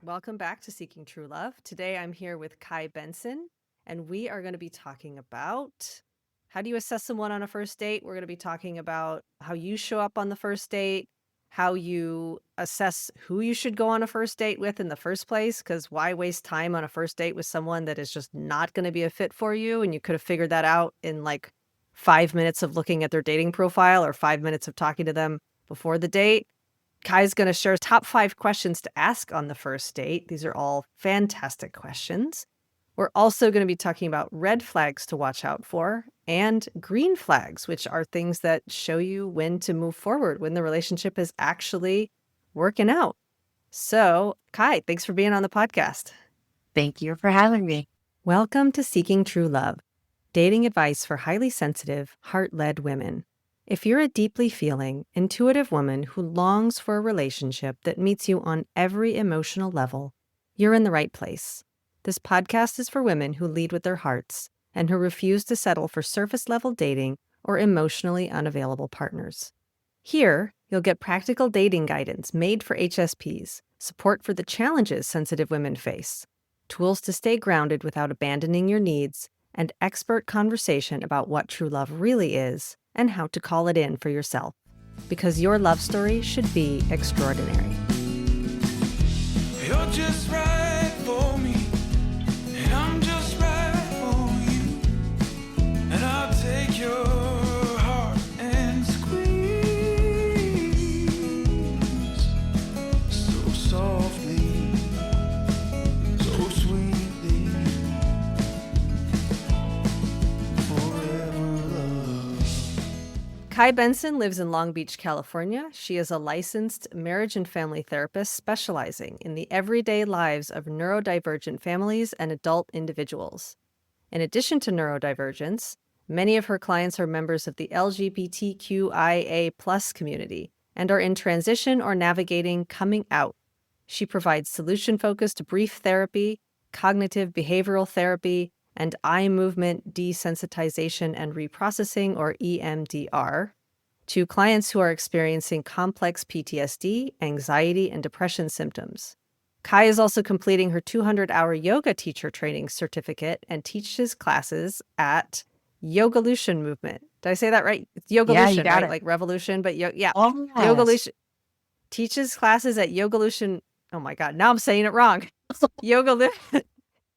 Welcome back to Seeking True Love. Today I'm here with Chai Benson, and we are going to be talking about how do you assess someone on a first date. We're going to be talking about how you show up on the first date, how you assess who you should go on a first date with in the first place, because why waste time on a first date with someone that is just not going to be a fit for you? And you could have figured that out in like 5 minutes of looking at their dating profile or 5 minutes of talking to them before the date. Kai's going to share top 5 questions to ask on the first date. These are all fantastic questions. We're also going to be talking about red flags to watch out for and green flags, which are things that show you when to move forward, when the relationship is actually working out. So, Kai, thanks for being on the podcast. Thank you for having me. Welcome to Seeking True Love, dating advice for highly sensitive, heart-led women. If you're a deeply feeling, intuitive woman who longs for a relationship that meets you on every emotional level, you're in the right place. This podcast is for women who lead with their hearts and who refuse to settle for surface-level dating or emotionally unavailable partners. Here, you'll get practical dating guidance made for HSPs, support for the challenges sensitive women face, tools to stay grounded without abandoning your needs, and expert conversation about what true love really is and how to call it in for yourself. Because your love story should be extraordinary. You're just right for me, and I'm just right for you. And I'll take your heart and squeeze so softly, so sweetly, forever love. Chai Benson lives in Long Beach, California. She is a licensed marriage and family therapist specializing in the everyday lives of neurodivergent families and adult individuals. In addition to neurodivergence, many of her clients are members of the LGBTQIA+ community and are in transition or navigating coming out. She provides solution-focused brief therapy, cognitive behavioral therapy, and eye movement desensitization and reprocessing, or EMDR, to clients who are experiencing complex PTSD, anxiety, and depression symptoms. Chai is also completing her 200-hour yoga teacher training certificate and teaches classes at Yogalution Movement. Did I say that right? It's Yogalution, Yeah, you got right? it. Like revolution, but yeah. Oh, yes. Yogalution. Teaches classes at Yogalution. Oh my God, now I'm saying it wrong. Yogalution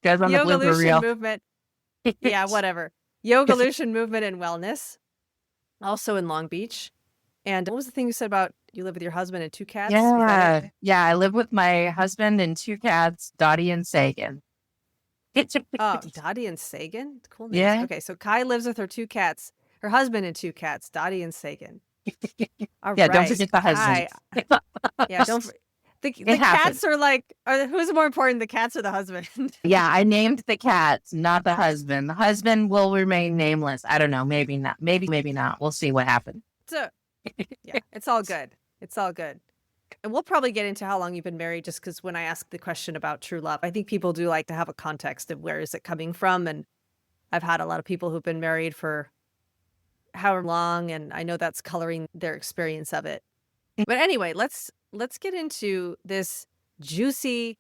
Guys on the blooper reel. Movement. Yeah, whatever. Yogalution Movement and Wellness, also in Long Beach. And what was the thing you said about you live with your husband and 2 cats? Was that it? Yeah. I live with my husband and 2 cats, Dottie and Sagan. Oh, Dottie and Sagan? Cool names. Yeah. Okay, so Kai lives with her 2 cats, her husband and 2 cats, Dottie and Sagan. All Yeah, right. don't forget the Kai. husband. Yeah, don't. The happens. cats are like, who's more important, the cats or the husband? Yeah, I named the cats, not the husband. The husband will remain nameless. I don't know. Maybe not. Maybe not. We'll see what happens. So, yeah, it's all good. It's all good. And we'll probably get into how long you've been married, just because when I ask the question about true love, I think people do like to have a context of where is it coming from. And I've had a lot of people who've been married for however long, and I know that's coloring their experience of it. But anyway, let's get into this juicy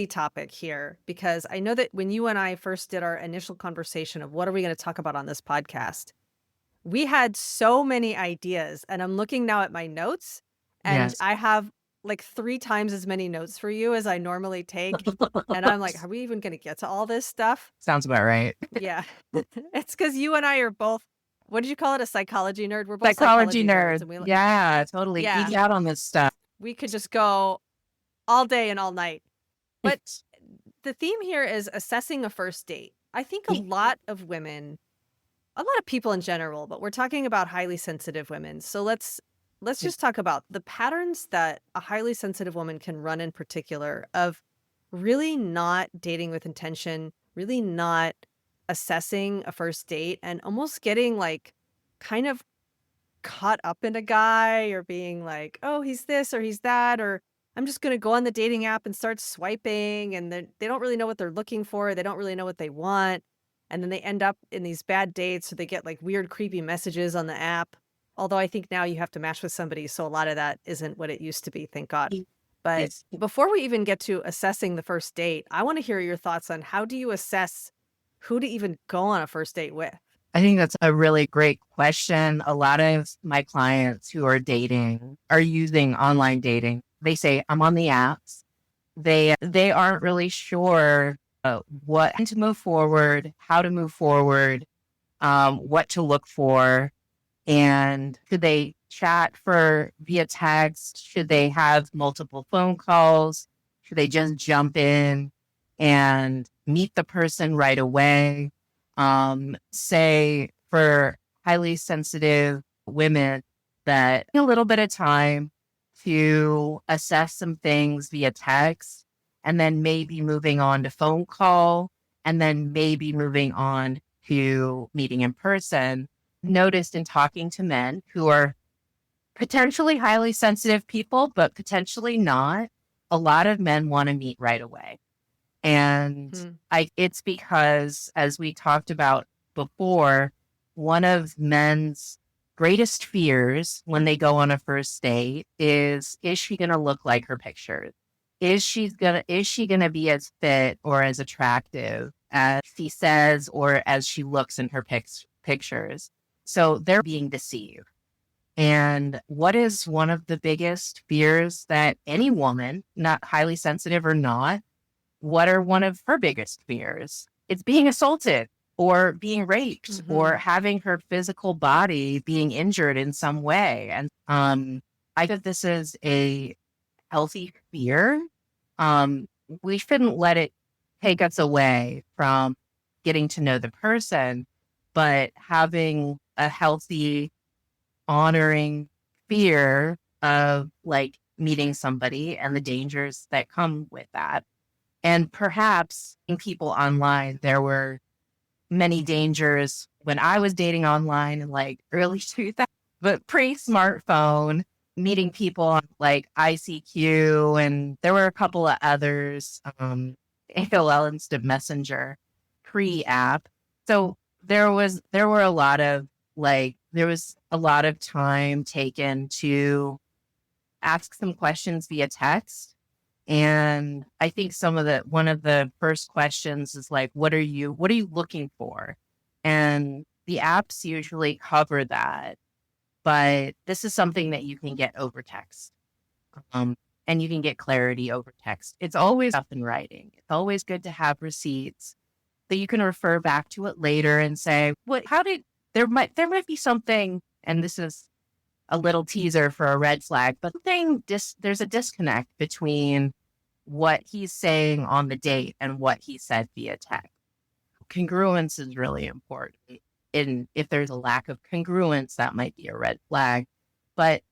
topic here, because I know that when you and I first did our initial conversation of what are we going to talk about on this podcast, we had so many ideas, and I'm looking now at my notes, and Yes. I have like 3 times as many notes for you as I normally take. And I'm like, are we even going to get to all this stuff? Sounds about right. Yeah. It's because you and I are both, what did you call it? A psychology nerd? We're both Psychology nerds. nerd. And we, Yeah, totally. Yeah. Geek out on this stuff. we could just go all day and all night. But the theme here is assessing a first date. I think a lot of women, a lot of people in general, but we're talking about highly sensitive women. So let's just talk about the patterns that a highly sensitive woman can run in particular of really not dating with intention, really not assessing a first date, and almost getting like kind of caught up in a guy, or being like, oh, he's this or he's that, or I'm just going to go on the dating app and start swiping, and they don't really know what they're looking for. They don't really know what they want. And then they end up in these bad dates, so they get like weird, creepy messages on the app. Although I think now you have to match with somebody, so a lot of that isn't what it used to be, thank God. But It's before we even get to assessing the first date, I want to hear your thoughts on how do you assess who to even go on a first date with? I think that's a really great question. A lot of my clients who are dating are using online dating. They say, I'm on the apps. They aren't really sure what to move forward, how to move forward, what to look for, and should they chat for via text? Should they have multiple phone calls? Should they just jump in and meet the person right away? Say for highly sensitive women that a little bit of time to assess some things via text and then maybe moving on to phone call and then maybe moving on to meeting in person. Noticed in talking to men who are potentially highly sensitive people, but potentially not, a lot of men want to meet right away. And Hmm. it's because, as we talked about before, one of men's greatest fears when they go on a first date is she going to look like her pictures? Is she gonna be as fit or as attractive as she says or as she looks in her pictures? So they're being deceived. And what is one of the biggest fears that any woman, not highly sensitive or not, what are one of her biggest fears? It's being assaulted or being raped Hmm. or having her physical body being injured in some way. And I think this is a healthy fear. Um, we shouldn't let it take us away from getting to know the person, but having a healthy, honoring fear of like meeting somebody and the dangers that come with that. And perhaps in people online, there were many dangers when I was dating online in like early 2000s, but pre-smartphone, meeting people on like ICQ, and there were a couple of others, AOL Instant Messenger, pre-app. So there were a lot of there was a lot of time taken to ask some questions via text. And I think one of the first questions is like, what are you looking for? And the apps usually cover that, but this is something that you can get over text. Um, and you can get clarity over text. It's always up in writing. It's always good to have receipts that you can refer back to it later and say, there might be something, and this is a little teaser for a red flag, but there's a disconnect between what he's saying on the date and what he said via text. Congruence is really important. And if there's a lack of congruence, that might be a red flag. But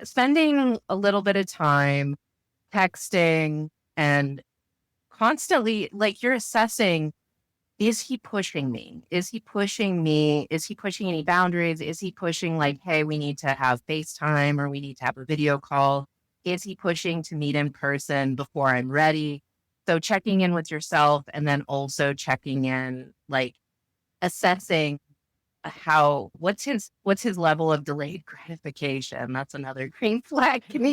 spending a little bit of time texting and constantly, like you're assessing, is he pushing me? Is he pushing me? Is he pushing any boundaries? Is he pushing like, hey, we need to have FaceTime or we need to have a video call? Is he pushing to meet in person before I'm ready? So checking in with yourself and then also checking in, like assessing what's his level of delayed gratification. That's another green flag. Can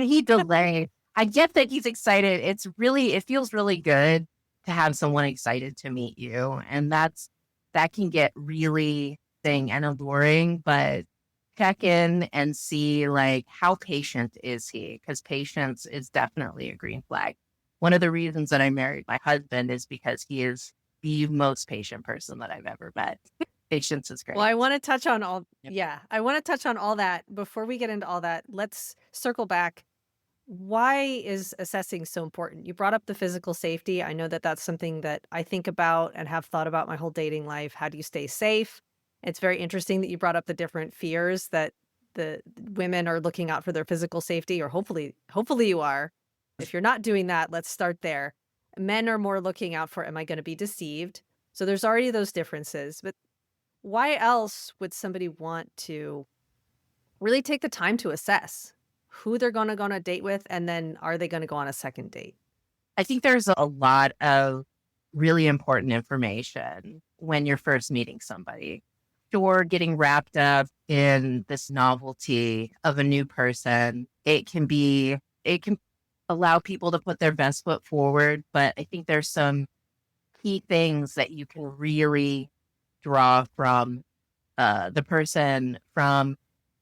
he delay? I get that he's excited. It feels really good to have someone excited to meet you. And that can get really thing and alluring, but check in and see like how patient is he? Because patience is definitely a green flag. One of the reasons that I married my husband is because he is the most patient person that I've ever met. Patience is Well, great. I want to touch on all, Yep. yeah, I want to touch on all that. Before we get into all that, let's circle back. Why is assessing so important? You brought up the physical safety. I know that that's something that I think about and have thought about my whole dating life. How do you stay safe? It's very interesting that you brought up the different fears that the women are looking out for their physical safety, or hopefully you are. If you're not doing that, let's start there. Men are more looking out for, am I going to be deceived? So there's already those differences, but why else would somebody want to really take the time to assess who they're gonna go on a date with, and then are they gonna go on a second date? I think there's a lot of really important information when you're first meeting somebody. Sure, getting wrapped up in this novelty of a new person, it can allow people to put their best foot forward. But I think there's some key things that you can really draw from the person, from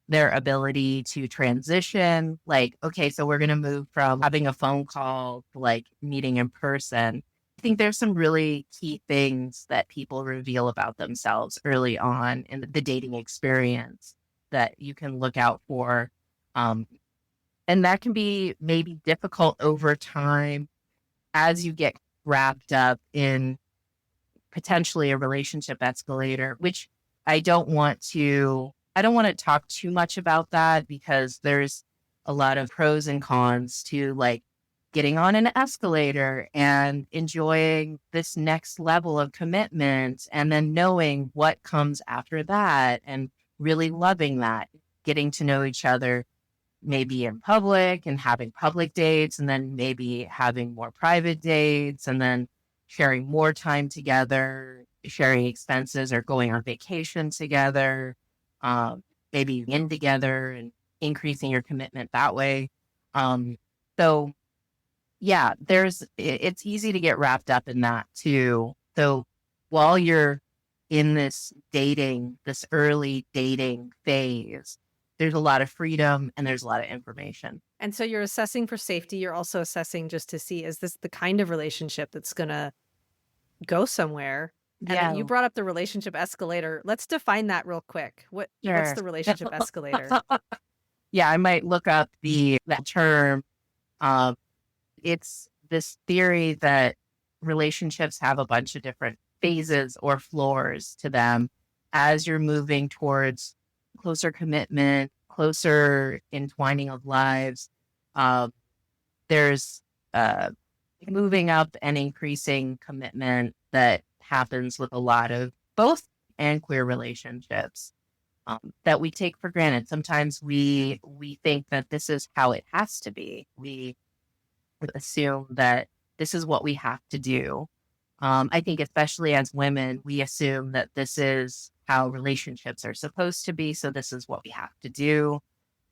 their ability to transition. Like, okay, so we're going to move from having a phone call to like meeting in person. I think there's some really key things that people reveal about themselves early on in the dating experience that you can look out for. Um, and that can be maybe difficult over time as you get wrapped up in potentially a relationship escalator, which I don't want to talk too much about that because there's a lot of pros and cons to like getting on an escalator and enjoying this next level of commitment and then knowing what comes after that and really loving that, getting to know each other maybe in public and having public dates and then maybe having more private dates and then sharing more time together, sharing expenses or going on vacation together, maybe in together and increasing your commitment that way. Um, so yeah, it's easy to get wrapped up in that too. So while you're in this early dating phase, there's a lot of freedom and there's a lot of information. And so you're assessing for safety. You're also assessing just to see, is this the kind of relationship that's going to go somewhere? And then you Yeah, brought up the relationship escalator. Let's define that real quick. What's sure. the relationship escalator? Yeah, I might look up that term. Um, it's this theory that relationships have a bunch of different phases or floors to them as you're moving towards closer commitment, closer entwining of lives. Um, there's moving up and increasing commitment that happens with a lot of both and queer relationships that we take for granted. Sometimes we think that this is how it has to be. We assume that this is what we have to do. I think especially as women, we assume that this is how relationships are supposed to be. So this is what we have to do.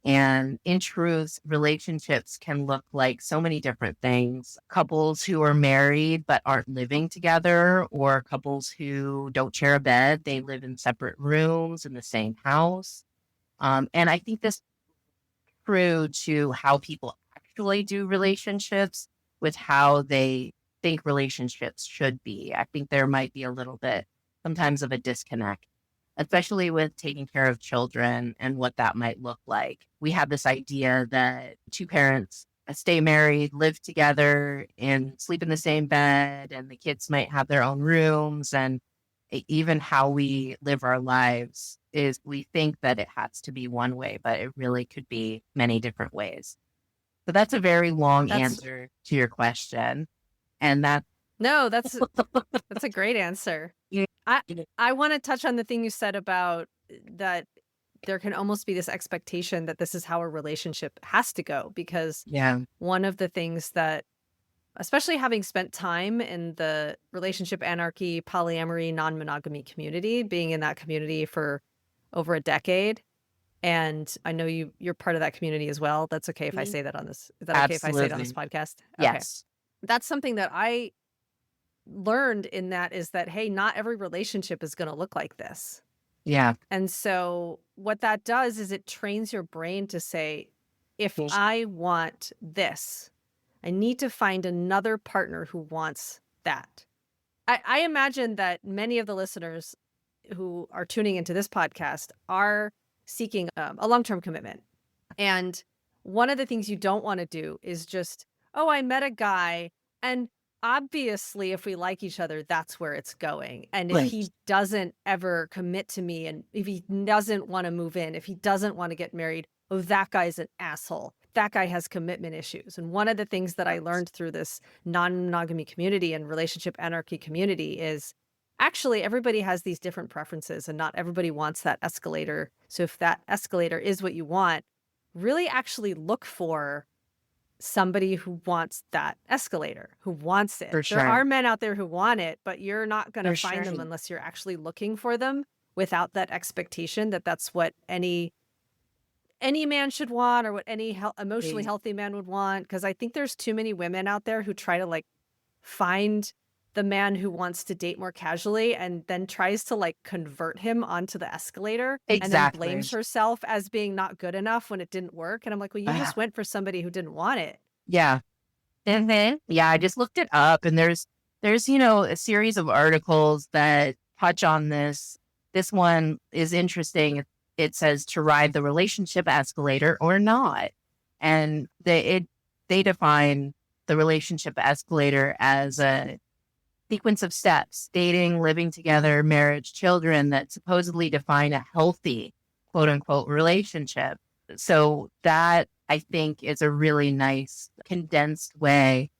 And in truth, relationships can look like so many different things. Couples who are married but aren't living together, or couples who don't share a bed, they live in separate rooms in the same house. And I think this is true to how people actually do relationships with how they think relationships should be. I think there might be a little bit sometimes of a disconnect, especially with taking care of children and what that might look like. We have this idea that two parents stay married, live together, and sleep in the same bed, and the kids might have their own rooms. And even how we live our lives is we think that it has to be one way, but it really could be many different ways. So that's a very long That's answer to your question. And that, no, that's a great answer. yeah, I want to touch on the thing you said about that there can almost be this expectation that this is how a relationship has to go, because yeah, one of the things that, especially having spent time in the relationship anarchy, polyamory, non-monogamy community, being in that community for over a decade, and I know you're part of that community as well. That's okay if I say that on this. Is that okay if I say it on this absolutely. podcast? Okay. Yes. That's something that I learned in that is that, hey, not every relationship is going to look like this. Yeah. And so what that does is it trains your brain to say, if Yes. I want this, I need to find another partner who wants that. I imagine that many of the listeners who are tuning into this podcast are seeking a long-term commitment. And one of the things you don't want to do is just, oh, I met a guy, and obviously if we like each other, that's where it's going. And if Right. he doesn't ever commit to me, and if he doesn't want to move in, if he doesn't want to get married, oh, that guy's an asshole. That guy has commitment issues. And one of the things that I learned through this non-monogamy community and relationship anarchy community is actually everybody has these different preferences and not everybody wants that escalator. So if that escalator is what you want, really actually look for somebody who wants that escalator, who wants it. For There sure. are men out there who want it, but you're not going to For find them sure. unless you're actually looking for them without that expectation that that's what any any man should want or what any emotionally They- healthy man would want. Because I think there's too many women out there who try to like find the man who wants to date more casually and then tries to like convert him onto the escalator and then Exactly. blames herself as being not good enough when it didn't work. And I'm like, well, you just went for somebody who didn't want it. Yeah. And then, yeah, I just looked it up and there's, a series of articles that touch on this. This one is interesting. It says to ride the relationship escalator or not. And they define the relationship escalator as a sequence of steps, dating, living together, marriage, children that supposedly define a healthy quote unquote relationship. So that I think is a really nice condensed way.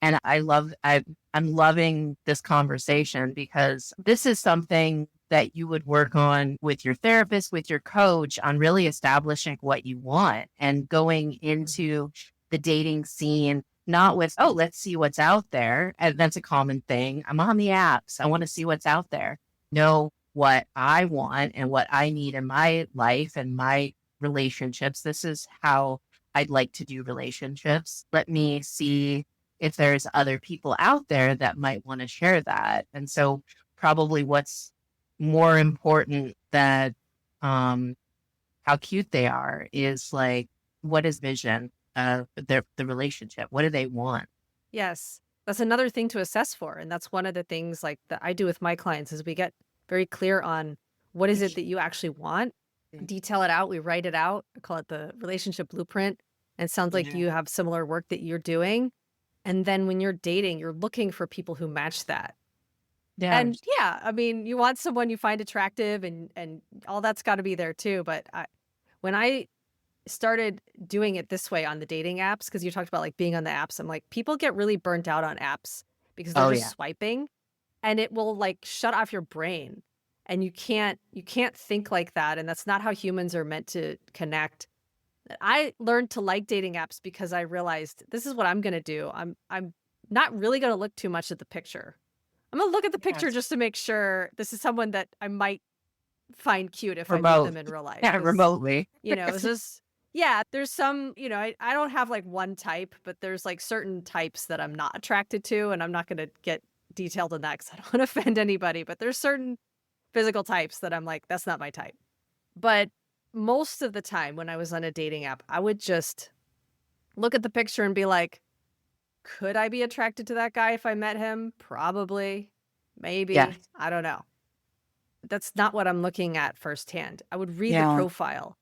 And I'm loving this conversation because this is something that you would work on with your therapist, with your coach on really establishing what you want and going into the dating scene, not with, oh, let's see what's out there. And that's a common thing. I'm on the apps. I want to see what's out there. Know what I want and what I need in my life and my relationships. This is how I'd like to do relationships. Let me see if there's other people out there that might want to share that. And so probably what's more important than how cute they are is like, what is vision of the relationship? What do they want? Yes. That's another thing to assess for. And that's one of the things like that I do with my clients is we get very clear on what is it that you actually want, detail it out, we write it out. I call it the relationship blueprint. And it sounds like you have similar work that you're doing. And then when you're dating, you're looking for people who match that. Yeah. And yeah, I mean, you want someone you find attractive and all that's got to be there too. But when I started doing it this way on the dating apps, because you talked about like being on the apps, I'm like, people get really burnt out on apps because they're Oh, just yeah. swiping and it will like shut off your brain and you can't think like that. And that's not how humans are meant to connect. I learned to like dating apps because I realized this is what I'm going to do. I'm not really going to look too much at the picture. I'm going to look at the picture Yes. just to make sure this is someone that I might find cute if I meet Remote. them in real life. Yeah, 'Cause, remotely. it's just, yeah, there's some, I don't have like one type, but there's like certain types that I'm not attracted to. And I'm not going to get detailed on that because I don't want to offend anybody. But there's certain physical types that I'm like, that's not my type. But most of the time when I was on a dating app, I would just look at the picture and be like, could I be attracted to that guy if I met him? Probably. Maybe. Yeah. I don't know. That's not what I'm looking at firsthand. I would read the Yeah. profile.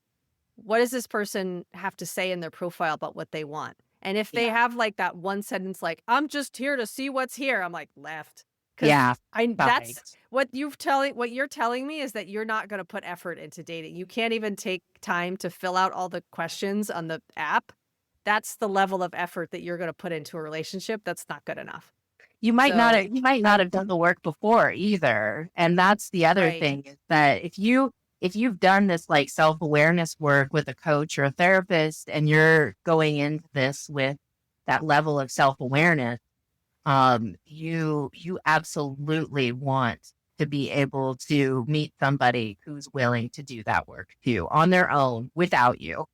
What does this person have to say in their profile about what they want? And if they Yeah. have like that one sentence like, I'm just here to see what's here, I'm like, left. Because Yeah. that's Right. what you're telling me is that you're not going to put effort into dating. You can't even take time to fill out all the questions on the app. That's the level of effort that you're going to put into a relationship. That's not good enough. You might not So, you might not have done the work before either. And that's the other right. thing is that if you've done this like self-awareness work with a coach or a therapist and you're going into this with that level of self-awareness, you absolutely want to be able to meet somebody who's willing to do that work too on their own without you.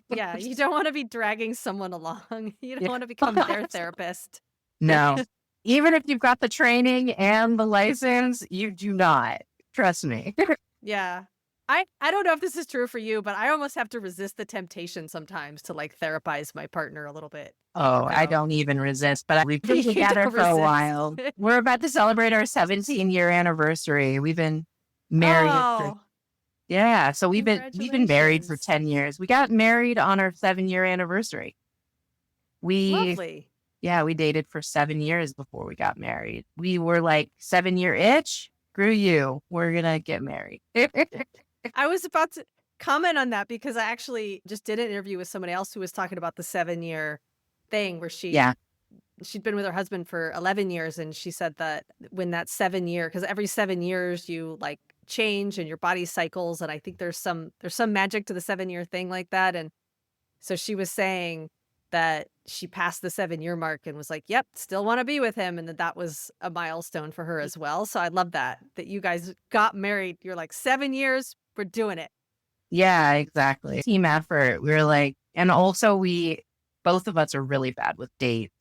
Yeah, you don't want to be dragging someone along. You don't Yeah. want to become their therapist. No. Even if you've got the training and the license, you do not. Trust me. Yeah. I don't know if this is true for you, but I almost have to resist the temptation sometimes to like therapize my partner a little bit. Oh, I So don't even resist, but we've been you together don't for a resist. while. We're about to celebrate our 17-year anniversary. We've been married for, Oh, yeah, so we've been married for congratulations. 10 years. We got married on our 7-year anniversary. We Lovely. Yeah, we dated for 7 years before we got married. We were like 7-year itch. Screw you. We're gonna get married. I was about to comment on that because I actually just did an interview with someone else who was talking about the 7-year thing where Yeah. she'd been with her husband for 11 years and she said that when that 7 year, because every 7 years you like change and your body cycles, and I think there's some magic to the 7-year thing like that. And so she was saying that she passed the 7-year mark and was like, yep, still want to be with him, and that was a milestone for her as well. So I love that you guys got married. You're like 7 years, we're doing it. Yeah, exactly. Team effort. We were like, and also both of us are really bad with dates.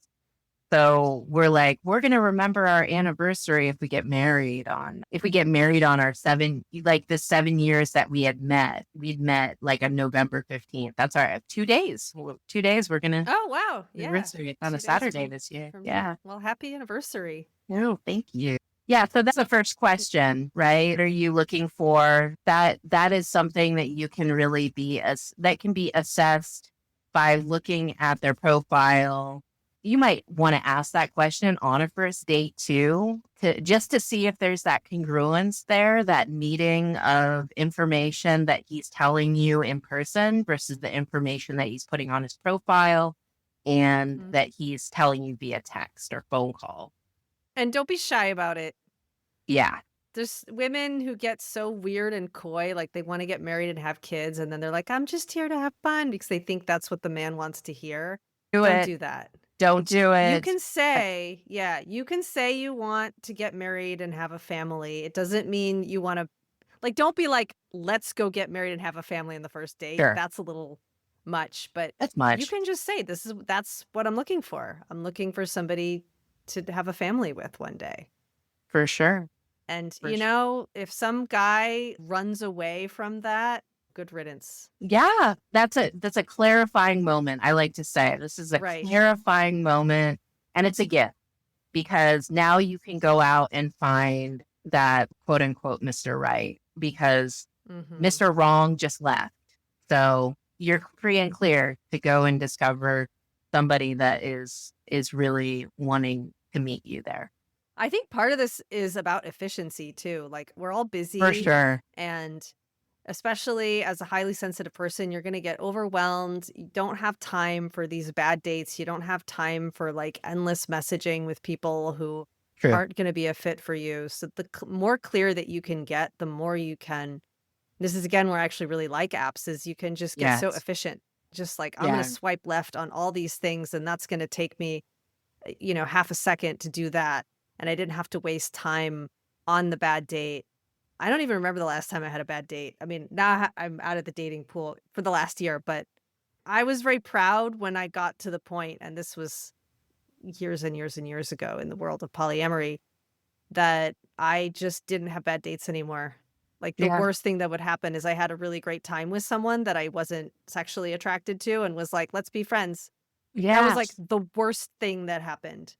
So we're like, we're going to remember our anniversary if we get married on our the 7 years that we'd met like on November 15th. That's our 2 days. 2 days. We're going to Oh, wow. Yeah. anniversary on a 2 days Saturday this year. from Yeah. well, happy anniversary. Oh, thank you. Yeah. So that's the first question, right? What are you looking for? That is something that you can really that can be assessed by looking at their profile. You might want to ask that question on a first date too, just to see if there's that congruence there, that meeting of information that he's telling you in person versus the information that he's putting on his profile and Mhm. that he's telling you via text or phone call. And don't be shy about it. Yeah. There's women who get so weird and coy, like they want to get married and have kids, and then they're like, I'm just here to have fun because they think that's what the man wants to hear. Do Don't it. do that. Don't do You it. can say, yeah, you can say you want to get married and have a family. It doesn't mean you want to, like, don't be like, let's go get married and have a family on the first date. Sure. That's a little much, but That's you much. can just say, that's what I'm looking for. I'm looking for somebody to have a family with one day. For sure. And, For sure. if some guy runs away from that, good riddance. Yeah. That's a clarifying moment. I like to say this is a Right. clarifying moment, and it's a gift because now you can go out and find that quote unquote Mr. Right because Mhm. Mr. Wrong just left. So you're free and clear to go and discover somebody that is really wanting to meet you there. I think part of this is about efficiency too. Like we're all For busy, sure. and especially as a highly sensitive person, you're going to get overwhelmed. You don't have time for these bad dates. You don't have time for like endless messaging with people who True. aren't going to be a fit for you. So the more clear that you can get, the more you can. This is again where I actually really like apps is you can just get so Yes. efficient. Just like I'm going Yeah. to swipe left on all these things and that's going to take me half a second to do that. And I didn't have to waste time on the bad date. I don't even remember the last time I had a bad date. I mean, now I'm out of the dating pool for the last year, but I was very proud when I got to the point, and this was years and years and years ago in the world of polyamory, that I just didn't have bad dates anymore. Like the Yeah. worst thing that would happen is I had a really great time with someone that I wasn't sexually attracted to and was like, let's be friends. That was like Yes. the worst thing that happened.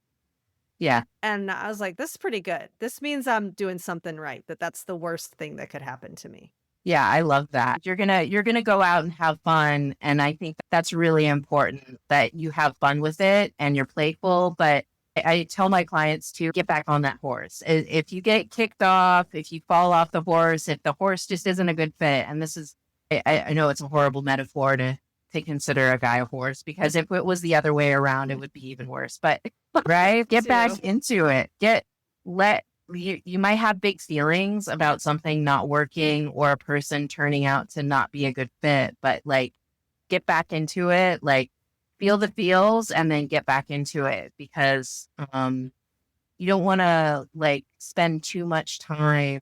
Yeah. And I was like, this is pretty good. This means I'm doing something right, that's the worst thing that could happen to me. Yeah, I love that. You're gonna go out and have fun, and I think that's really important that you have fun with it and you're playful. But I tell my clients to get back on that horse. If you get kicked off, if you fall off the horse, if the horse just isn't a good fit, and this is, I know it's a horrible metaphor to consider a guy a horse because if it was the other way around, it would be even worse. But right, get back Too. into it. You might have big feelings about something not working or a person turning out to not be a good fit, but like get back into it, like feel the feels and then get back into it because you don't want to like spend too much time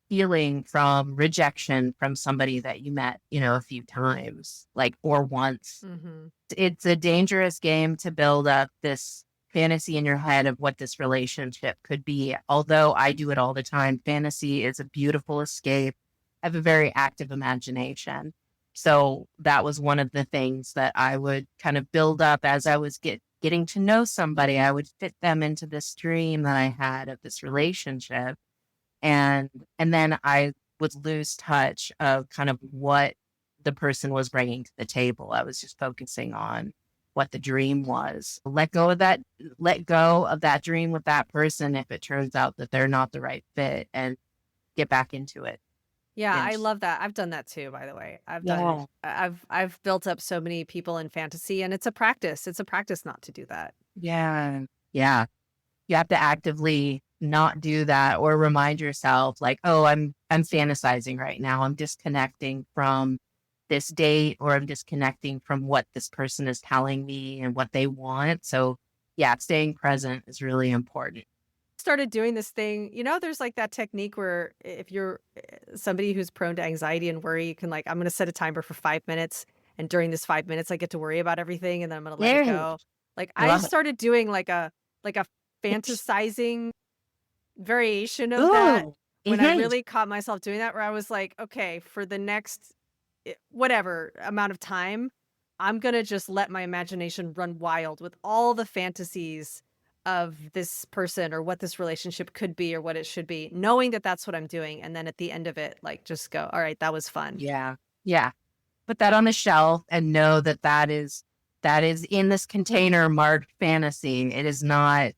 healing from rejection from somebody that you met, a few times, like or once. Mhm. It's a dangerous game to build up this fantasy in your head of what this relationship could be. Although I do it all the time, fantasy is a beautiful escape. I have a very active imagination. So that was one of the things that I would kind of build up as I was getting to know somebody. I would fit them into this dream that I had of this relationship. And then I would lose touch of kind of what the person was bringing to the table. I was just focusing on what the dream was. Let go of that dream with that person if it turns out that they're not the right fit and get back into it. Yeah, And I love that. I've done that too, by the way. I've done yeah, I've built up so many people in fantasy and it's a practice. It's a practice not to do that. yeah, yeah. You have to actively not do that or remind yourself like, oh, I'm fantasizing right now. I'm disconnecting from this date or I'm disconnecting from what this person is telling me and what they want. So yeah, staying present is really important. started doing this thing, there's like that technique where if you're somebody who's prone to anxiety and worry, you can like, I'm going to set a timer for 5 minutes. And during this 5 minutes, I get to worry about everything and then I'm going to let it Yay. go. Like I I love it. started doing like a fantasizing variation of that Ooh. when I Mhm. really caught myself doing that, where I was like, okay, for the next whatever amount of time, I'm going to just let my imagination run wild with all the fantasies of this person or what this relationship could be or what it should be, knowing that that's what I'm doing. And then at the end of it, like just go, all right, that was fun. Yeah. Yeah. Put that on the shelf and know that that is in this container marked fantasy. It is not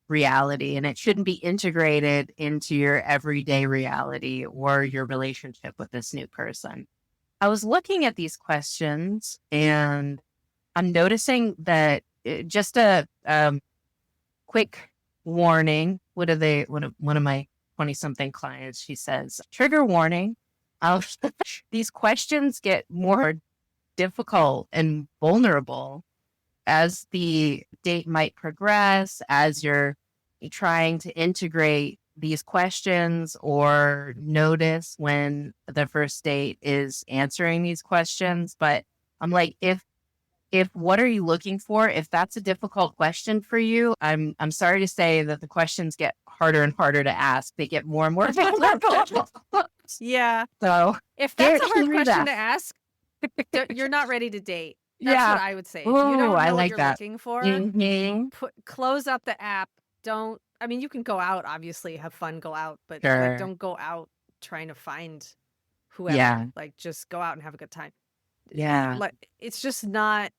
reality, and it shouldn't be integrated into your everyday reality or your relationship with this new person. I was looking at these questions and I'm noticing that just a quick warning. What are they? One of my 20-something clients, she says, trigger warning. Uh, these questions get more difficult and vulnerable as the date might progress, as you're trying to integrate these questions or notice when the first date is answering these questions. But I'm like, if what are you looking for? If that's a difficult question for you, I'm sorry to say that the questions get harder and harder to ask. They get more and more difficult. Yeah. So If that's a hard hear question that. to ask, you're not ready to date. That's what Yeah. I would say. If you Oh, don't I know what like you're that. looking for, Mhm. close up the app. I mean, you can go out, obviously, have fun, go out, but like, Sure. don't go out trying to find whoever. Yeah. Like, just go out and have a good time. Yeah. Like, it's just not,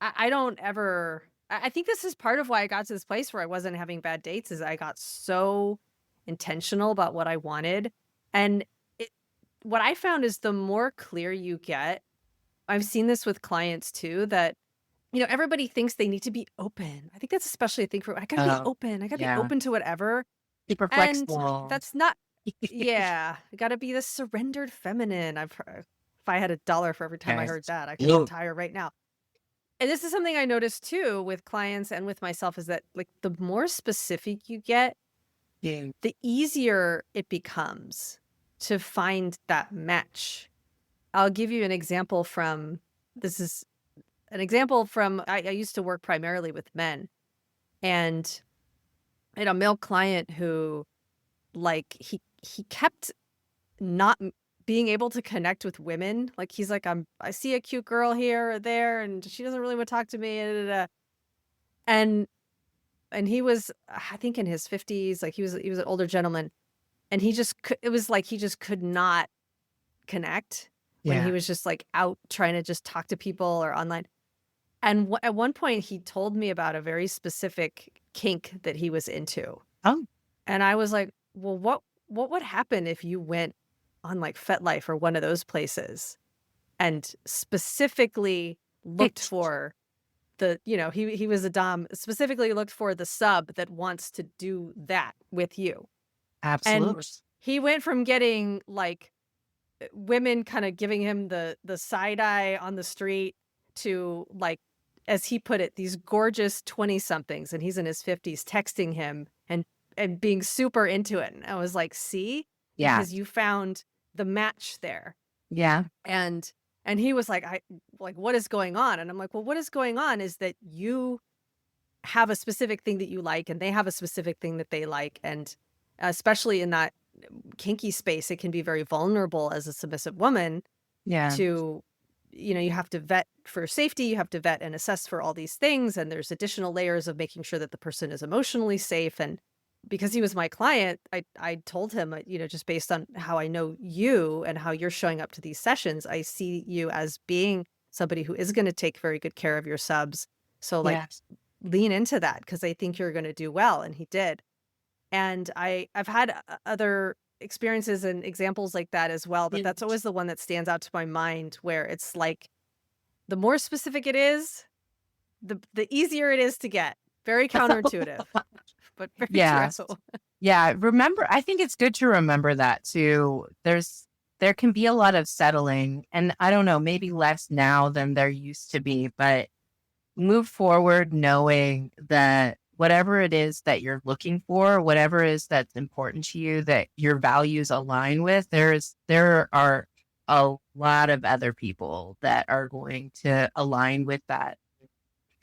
I don't ever, I think this is part of why I got to this place where I wasn't having bad dates is I got so intentional about what I wanted. And it, what I found is the more clear you get, I've seen this with clients too, that everybody thinks they need to be open. I think that's especially a thing for I gotta be Oh, open. I gotta be yeah. open to whatever. Super And flexible. that's not, yeah, I gotta be the surrendered feminine. If I had $1 for every time I Yes. heard that, I could Ooh. retire right now. And this is something I noticed too with clients and with myself is that like the more specific you get, Yeah. the easier it becomes to find that match. I'll give you an example from this is an example from I used to work primarily with men and I had a male client who like he kept not being able to connect with women. Like he's like, I see a cute girl here or there and she doesn't really want to talk to me. And and he was I think in his 50s, like he was an older gentleman and it was like he just could not connect when he Yeah. was just like out trying to just talk to people or online. And at one point, he told me about a very specific kink that he was into. Oh, And I was like, well, what would happen if you went on like FetLife or one of those places and specifically looked it, for he was a dom, specifically looked for the sub that wants to do that with you. And absolutely. he went from getting like women kind of giving him the side eye on the street to like, as he put it, these gorgeous 20 somethings and he's in his 50s texting him and being super into it. And I was like, see, Yeah. because you found the match there. Yeah. And he was like, what is going on? And I'm like, well, what is going on is that you have a specific thing that you like and they have a specific thing that they like. And especially in that kinky space, it can be very vulnerable as a submissive woman Yeah. to, you have to vet for safety, you have to vet and assess for all these things. And there's additional layers of making sure that the person is emotionally safe. And because he was my client, I told him, just based on how I know you and how you're showing up to these sessions, I see you as being somebody who is going to take very good care of your subs. So like Yeah. lean into that because I think you're going to do well. And he did. And I've had other experiences and examples like that as well, but Yeah. that's always the one that stands out to my mind where it's like the more specific it is, the easier it is to get. Very counterintuitive, but very Yes. true. Yeah. Remember, I think it's good to remember that too. There can be a lot of settling, and I don't know, maybe less now than there used to be, but move forward knowing that whatever it is that you're looking for, whatever it is that's important to you, that your values align with, there are a lot of other people that are going to align with that,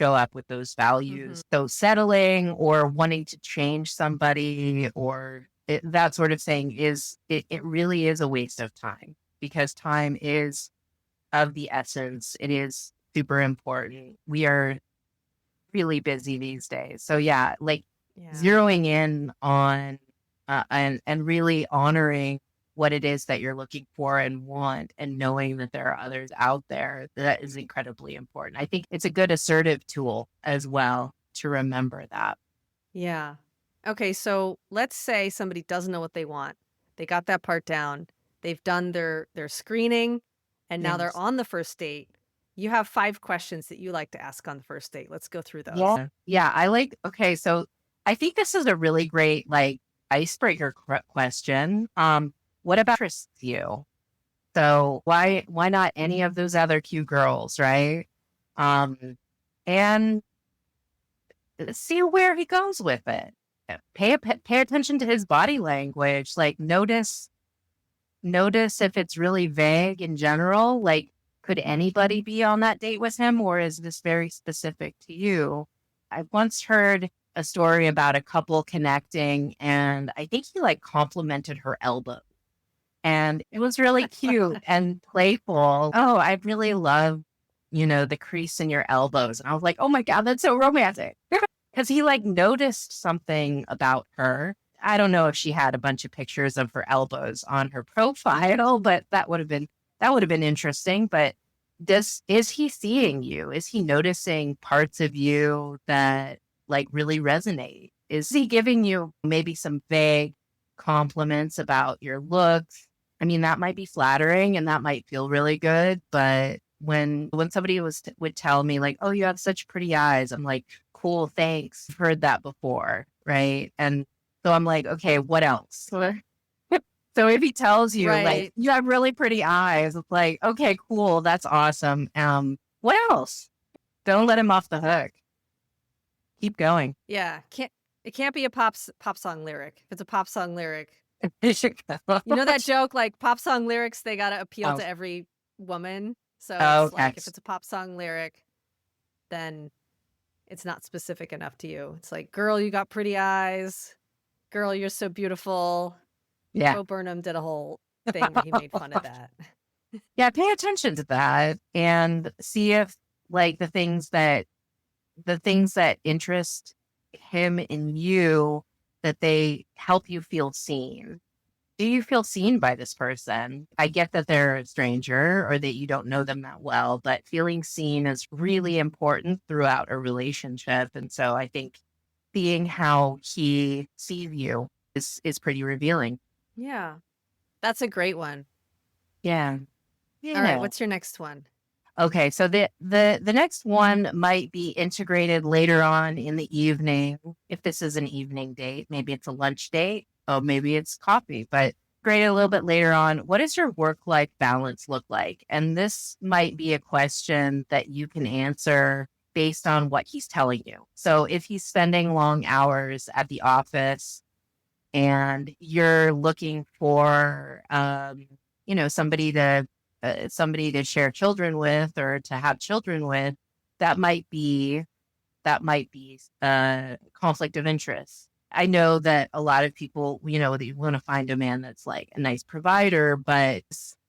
show up with those Mhm. values. So settling or wanting to change somebody or that sort of thing it really is a waste of time, because time is of the essence. It is super important. We are really busy these days. So yeah, like Yeah. zeroing in on and really honoring what it is that you're looking for and want, and knowing that there are others out there, that is incredibly important. I think it's a good assertive tool as well to remember that. Yeah. Okay, so let's say somebody doesn't know what they want. They got that part down. They've done their screening and now they're Yes. on the first date. You have 5 questions that you like to ask on the first date. Let's go through those. Yeah, okay, so I think this is a really great like icebreaker question. What about interests you? So why not any of those other cute girls, right? Um, and see where he goes with it. Pay attention to his body language. Like notice if it's really vague in general. Like, could anybody be on that date with him, or is this very specific to you? I once heard a story about a couple connecting, and I think he like complimented her elbow. And it was really cute and playful. Oh, I really love, the crease in your elbows. And I was like, oh my God, that's so romantic. Because he like noticed something about her. I don't know if she had a bunch of pictures of her elbows on her profile, but that would have been interesting. But is he seeing you? Is he noticing parts of you that like really resonate? Is he giving you maybe some vague compliments about your looks? I mean, that might be flattering and that might feel really good, but when somebody would tell me like, "Oh, you have such pretty eyes," I'm like, "Cool, thanks. I've heard that before," right? And so I'm like, "Okay, what else?" So if he tells you like, Right. "You have really pretty eyes," it's like, "Okay, cool, that's awesome. What else?" Don't let him off the hook. Keep going. Yeah. It can't be a pop song lyric. If it's a pop song lyric, you know that joke like pop song lyrics, they got to appeal Oh, to every woman. So it's okay. like if it's a pop song lyric, then it's not specific enough to you. It's like, "Girl, you got pretty eyes. Girl, you're so beautiful." Yeah. Bo Burnham did a whole thing where he made fun of that. Yeah, pay attention to that and see if like the things that interest him in you, that they help you feel seen. Do you feel seen by this person? I get that they're a stranger or that you don't know them that well, but feeling seen is really important throughout a relationship. And so I think seeing how he sees you is pretty revealing. Yeah. That's a great one. Yeah. All right, Yeah. what's your next one? Okay, so the next one might be integrated later on in the evening. If this is an evening date, maybe it's a lunch date, or maybe it's coffee, but great a little bit later on. What does your work-life balance look like? And this might be a question that you can answer based on what he's telling you. So if he's spending long hours at the office and you're looking for somebody to share children with or to have children with, that might be conflict of interest. I know that a lot of people, they want to find a man that's like a nice provider, but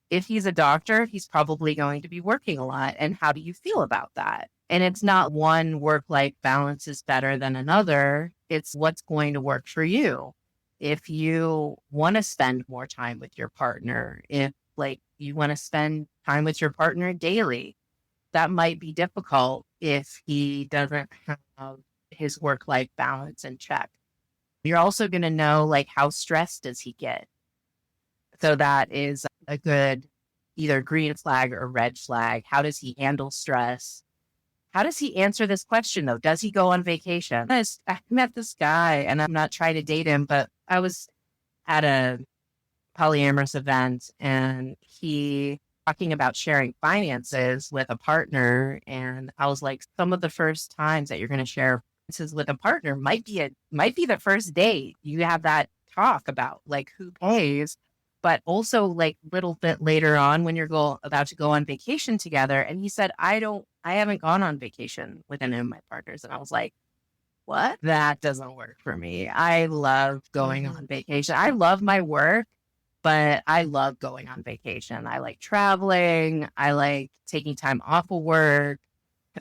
if he's a doctor, he's probably going to be working a lot. And how do you feel about that? And it's not one work-life balance is better than another. It's what's going to work for you. If you want to spend more time with your partner, if like you want to spend time with your partner daily, that might be difficult if he doesn't have his work-life balance in check. You're also going to know like how stressed does he get. So that is a good either green flag or red flag. How does he handle stress? How does he answer this question though? Does he go on vacation? I met this guy and I'm not trying to date him, but I was at a polyamorous event and he talking about sharing finances with a partner. And I was like, some of the first times that you're going to share with a partner might be the first date. You have that talk about like who pays, but also like little bit later on when you're about to go on vacation together. And he said, I haven't gone on vacation with any of my partners. And I was like, what? That doesn't work for me. I love going Mhm. on vacation. I love my work, but I love going on vacation. I like traveling. I like taking time off of work.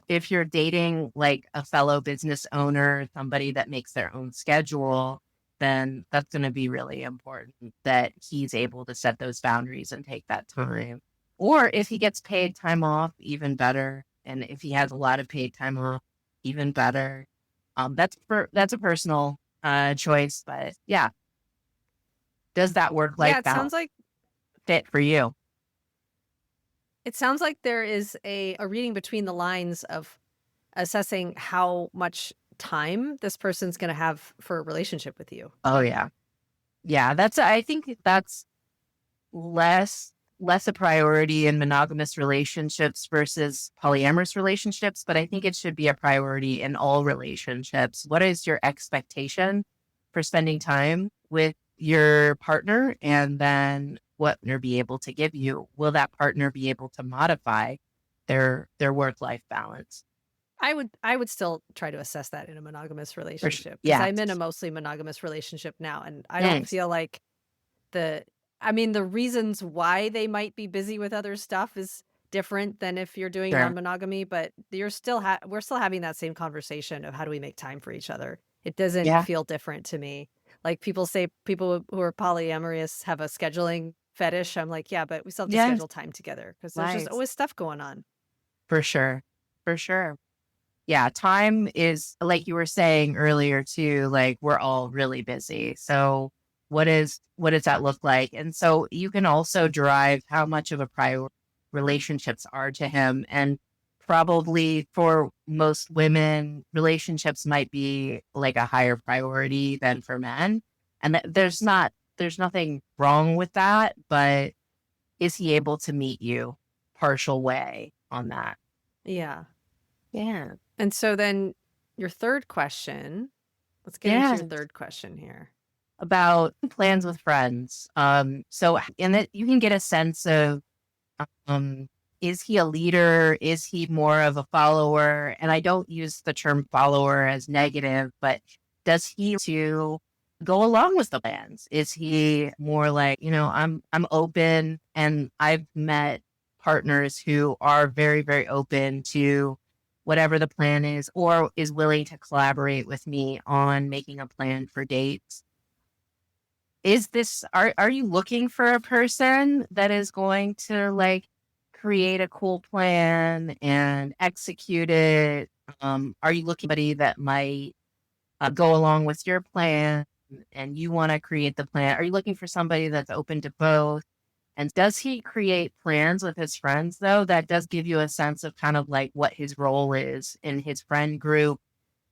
If you're dating like a fellow business owner, somebody that makes their own schedule, then that's going to be really important that he's able to set those boundaries and take that time. Or if he gets paid time off, even better. And if he has a lot of paid time off, even better. That's a personal choice, but yeah, does that work Yeah, life it sounds balance like fit for you? there is a reading between the lines of assessing how much time this person's gonna have for a relationship with you. Oh yeah, yeah. I think that's less less a priority in monogamous relationships versus polyamorous relationships, but I think it should be a priority in all relationships. What is your expectation for spending time with your partner, and then what they'll be able to give you? Will that partner be able to modify their work-life balance? I would still try to assess that in a monogamous For sure. relationship because 'cause Yeah. I'm in a mostly monogamous relationship now, and I don't Thanks. feel like the I mean, the reasons why they might be busy with other stuff is different than if you're doing Sure. non-monogamy, but we're still having that same conversation of how do we make time for each other. It doesn't Yeah. feel different to me. Like people say people who are polyamorous have a scheduling fetish. I'm like, yeah, but we still have to Yes. schedule time together because there's just Right. always stuff going on. For sure. For sure. Yeah, time is like you were saying earlier too, like we're all really busy. So what does that look like? And so you can also derive how much of a priority relationships are to him. And probably for most women, relationships might be like a higher priority than for men. And there's nothing wrong with that, but is he able to meet you partial way on that? Yeah. Yeah. And so then your third question, let's get into your Yeah. third question here. About plans with friends. So in it, you can get a sense of, um, is he a leader? Is he more of a follower? And I don't use the term follower as negative, but does he to go along with the plans? Is he more like, I'm open, and I've met partners who are very, very open to whatever the plan is, or is willing to collaborate with me on making a plan for dates. Are you looking for a person that is going to like create a cool plan and execute it? Are you looking for somebody that might go along with your plan and you want to create the plan? Are you looking for somebody that's open to both? And does he create plans with his friends though? That does give you a sense of kind of like what his role is in his friend group.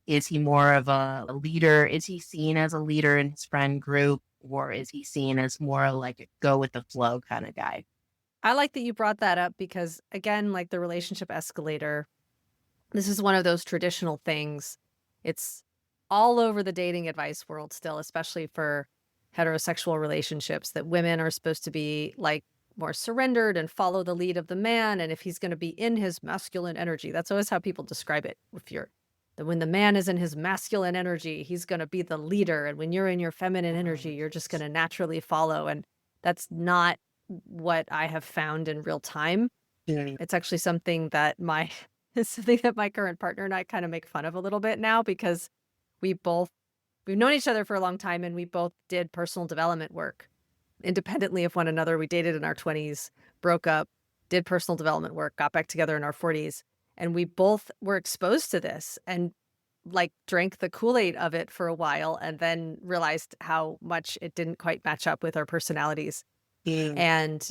Is he more of a leader? Is he seen as a leader in his friend group? Or is he seen as more like a go with the flow kind of guy? I like that you brought that up because, again, like the relationship escalator, this is one of those traditional things. It's all over the dating advice world still, especially for heterosexual relationships, that women are supposed to be like more surrendered and follow the lead of the man. And if he's going to be in his masculine energy, that's always how people describe it. If you're that when the man is in his masculine energy, he's going to be the leader. And when you're in your feminine energy, you're just going to naturally follow. And that's not what I have found in real time. Yeah. It's actually something that my it's something that my current partner and I kind of make fun of a little bit now because we both we've known each other for a long time and we both did personal development work independently of one another. We dated in our 20s, broke up, did personal development work, got back together in our 40s, and we both were exposed to this and like drank the Kool-Aid of it for a while and then realized how much it didn't quite match up with our personalities. Yeah. And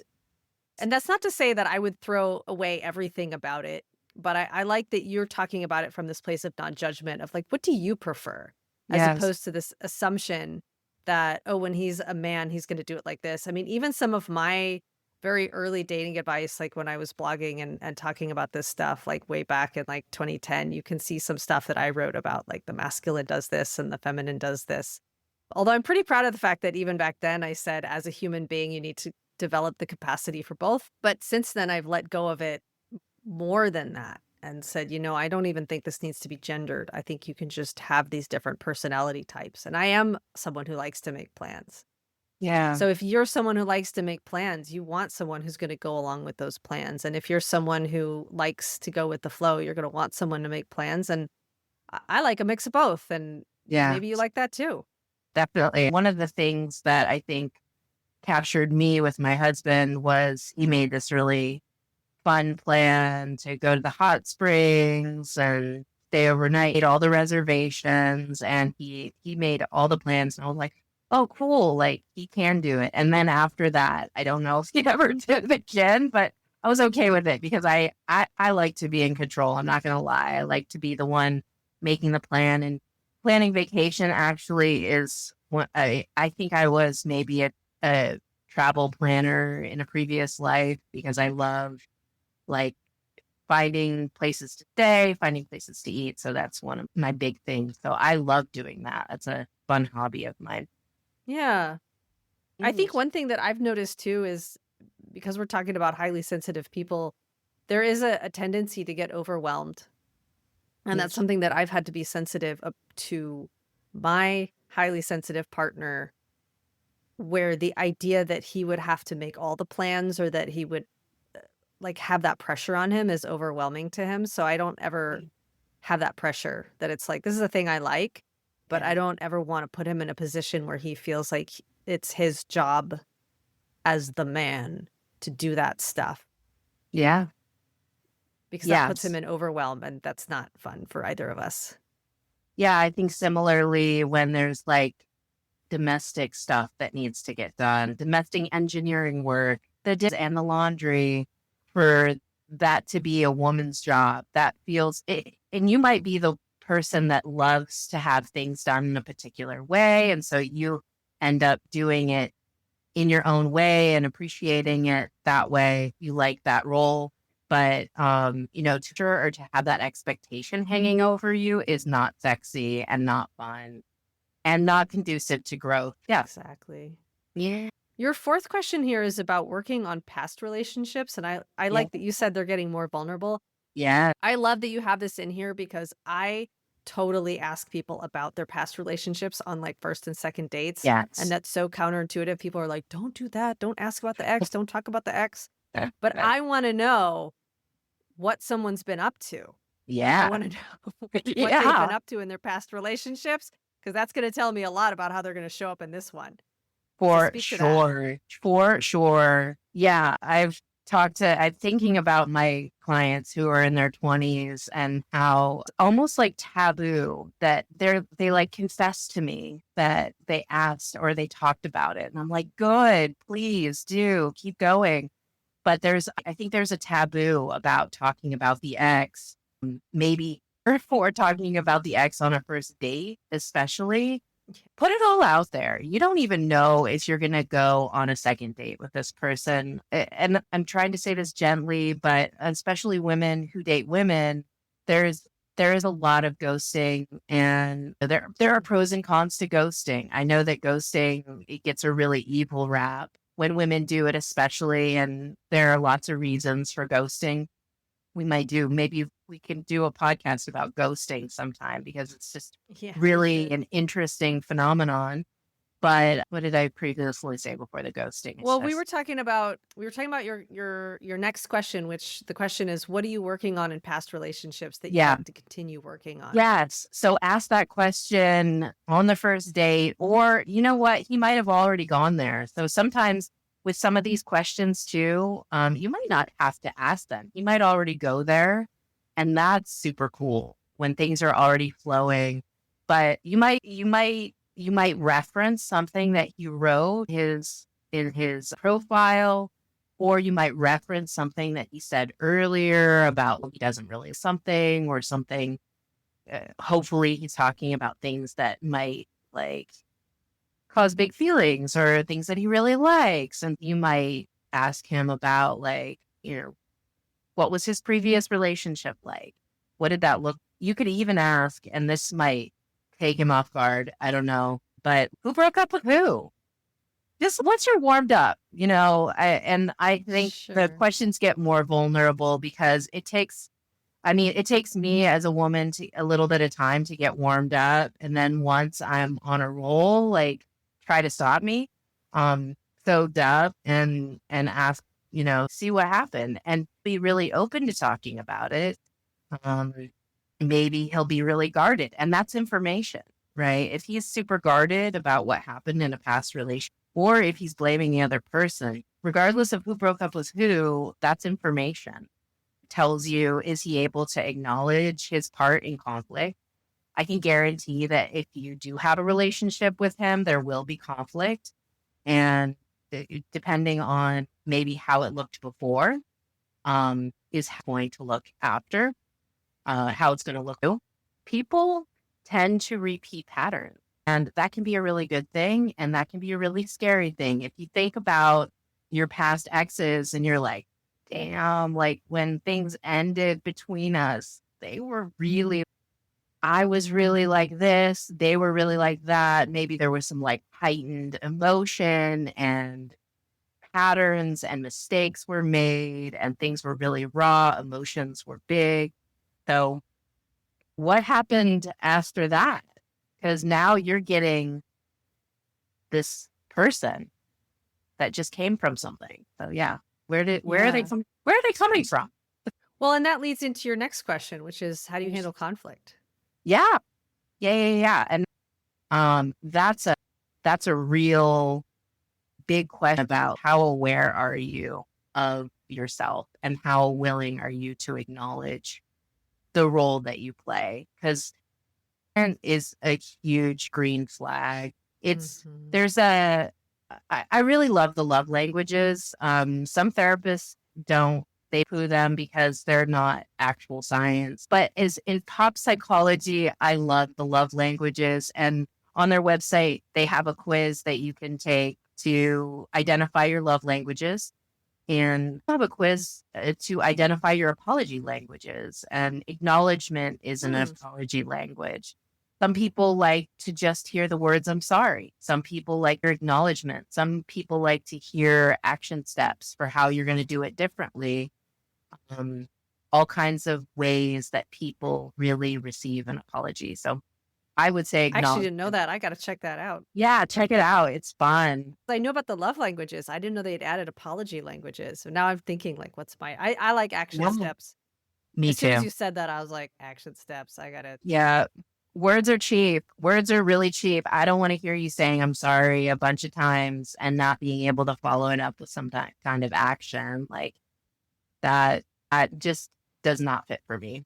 that's not to say that I would throw away everything about it, but I like that you're talking about it from this place of non-judgment of like, what do you prefer? As Yes. opposed to this assumption that, oh, when he's a man, he's going to do it like this. I mean, even some of my very early dating advice, like when I was blogging and talking about this stuff, like way back in like 2010, you can see some stuff that I wrote about, like the masculine does this and the feminine does this. Although I'm pretty proud of the fact that even back then I said, as a human being, you need to develop the capacity for both. But since then, I've let go of it more than that and said, I don't even think this needs to be gendered. I think you can just have these different personality types. And I am someone who likes to make plans. Yeah. So if you're someone who likes to make plans, you want someone who's going to go along with those plans. And if you're someone who likes to go with the flow, you're going to want someone to make plans. And I like a mix of both. And Yeah, maybe you like that too. definitely. One of the things that I think captured me with my husband was he made this really fun plan to go to the hot springs and stay overnight, made all the reservations, and he made all the plans. And I was like, oh, cool. Like he can do it. And then after that, I don't know if he ever did it again, but I was okay with it because I like to be in control. I'm not going to lie. I like to be the one making the plan, and planning vacation actually is what I think I was maybe a travel planner in a previous life because I love like finding places to stay, finding places to eat. So that's one of my big things. So I love doing that. That's a fun hobby of mine. Yeah. I Mm. think one thing that I've noticed too is because we're talking about highly sensitive people, there is a tendency to get overwhelmed. And that's Yes. something that I've had to be sensitive up to my highly sensitive partner, where the idea that he would have to make all the plans or that he would like have that pressure on him is overwhelming to him. So I don't ever have that pressure that it's like, this is a thing I like, but Yeah. I don't ever want to put him in a position where he feels like it's his job as the man to do that stuff Yeah. because that puts him Yes. in overwhelm and that's not fun for either of us. Yeah. I think similarly when there's like domestic stuff that needs to get done, domestic engineering work, the dishes and the laundry, for that to be a woman's job, that feels it, and you might be the person that loves to have things done in a particular way. And so you end up doing it in your own way and appreciating it that way. You like that role. But to have that expectation hanging over you is not sexy and not fun and not conducive to growth. Yeah. Exactly. Yeah. Your fourth question here is about working on past relationships. And I Yeah. like that you said they're getting more vulnerable. Yeah. I love that you have this in here because I totally ask people about their past relationships on like first and second dates. And Yes. that's so counterintuitive. People are like, don't do that. Don't ask about the ex. Don't talk about the ex. But Yeah. I want to know what someone's been up to. I Yeah. want to know what they've Yeah. been up to in their past relationships because that's going to tell me a lot about how they're going to show up in this one. So For speak to that. sure. For sure. Yeah. I'm thinking about my clients who are in their 20s and how it's almost like taboo that they like confess to me that they asked or they talked about it. And I'm like, good, please do keep going. But I think there's a taboo about talking about the ex, maybe or talking about the ex on a first date, especially. Put it all out there. You don't even know if you're going to go on a second date with this person. And I'm trying to say this gently, but especially women who date women, there's there is a lot of ghosting, and there are pros and cons to ghosting. I know that ghosting, it gets a really evil rap when women do it, especially, and there are lots of reasons for ghosting. Maybe we can do a podcast about ghosting sometime because it's just Yeah, we really should. an interesting phenomenon. But what did I previously say before the ghosting? It's Well, we were just, talking about your next question, which the question is, what are you working on in past relationships that you'd yeah, like to continue working on? yes. So ask that question on the first date, or you know what? He might have already gone there. So sometimes with some of these questions too, you might not have to ask them. You might already go there, and that's super cool when things are already flowing. But you might reference something that he wrote in his profile, or you might reference something that he said earlier about he doesn't really something or something. Hopefully, he's talking about things that might like cause big feelings or things that he really likes, and you might ask him about, like, what was his previous relationship like? What did that look? You could even ask, and this might take him off guard. I don't know, but who broke up with who? Just once you're warmed up, and I think the Sure. questions get more vulnerable because it takes me as a woman to a little bit of time to get warmed up. And then once I'm on a roll, like, try to stop me. Um, so up and ask, see what happened and be really open to talking about it. Um, Maybe he'll be really guarded, and that's information, right? If he's super guarded about what happened in a past relationship, or if he's blaming the other person, regardless of who broke up with who, that's information. Tells you, is he able to acknowledge his part in conflict? I can guarantee that if you do have a relationship with him, there will be conflict. And depending on maybe how it looked before, is going to look after, how it's going to look. People tend to repeat patterns, and that can be a really good thing. And that can be a really scary thing. If you think about your past exes and you're like, damn, like when things ended between us, I was really like this, they were really like that. Maybe there was some like heightened emotion and patterns and mistakes were made and things were really raw, emotions were big. So what happened after that? Because now you're getting this person that just came from something. So yeah, where are they Yeah. from? Where are they coming from? Well, and that leads into your next question, which is how do you handle conflict? Yeah, yeah. And that's a real big question about how aware are you of yourself and how willing are you to acknowledge the role that you play? Because is a huge green flag. It's Mhm. there's a I really love the love languages. Some therapists don't, they poo them because they're not actual science. But as in pop psychology, I love the love languages. And on their website, they have a quiz that you can take to identify your love languages. And I have a quiz to identify your apology languages. And acknowledgement is an Hmm. apology language. Some people like to just hear the words, I'm sorry. Some people like your acknowledgement. Some people like to hear action steps for how you're going to do it differently. Um, all kinds of ways that people really receive an apology. So I would say I actually didn't know acknowledgement. that. I got to check that out. Yeah, check it out. It's fun. I knew about the love languages. I didn't know they'd added apology languages. So now I'm thinking like, I like action Yeah, steps. me As soon as too. you said that, I was like, action steps. I gotta. Yeah. Words are cheap. Words are really cheap. I don't want to hear you saying I'm sorry a bunch of times and not being able to follow it up with some kind of action like that. That just does not fit for me.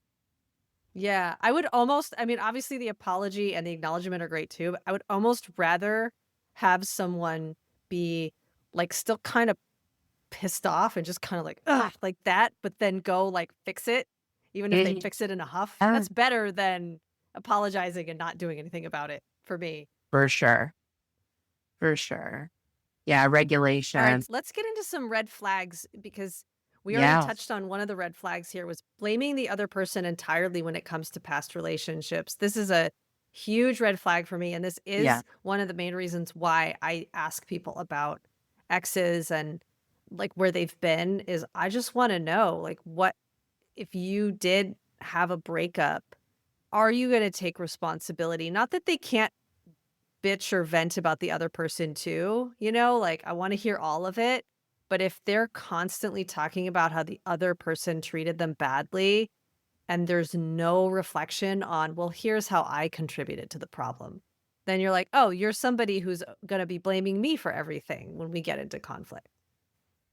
Yeah, I would almost. I mean, obviously the apology and the acknowledgement are great too. But I would almost rather have someone be like still kind of pissed off and just kind of like, ugh, like that, but then go like fix it, even if they Yeah, fix it in a huff. That's better than apologizing and not doing anything about it for me. for sure. For sure. Yeah, All right, regulation. let's get into some red flags because we already Yeah. touched on one of the red flags here was blaming the other person entirely when it comes to past relationships. This is a huge red flag for me. And this Yeah. is one of the main reasons why I ask people about exes and like where they've been is I just want to know like what if you did have a breakup, are you going to take responsibility? Not that they can't bitch or vent about the other person too, like I want to hear all of it. But if they're constantly talking about how the other person treated them badly and there's no reflection on, well, here's how I contributed to the problem, then you're like, oh, you're somebody who's going to be blaming me for everything when we get into conflict.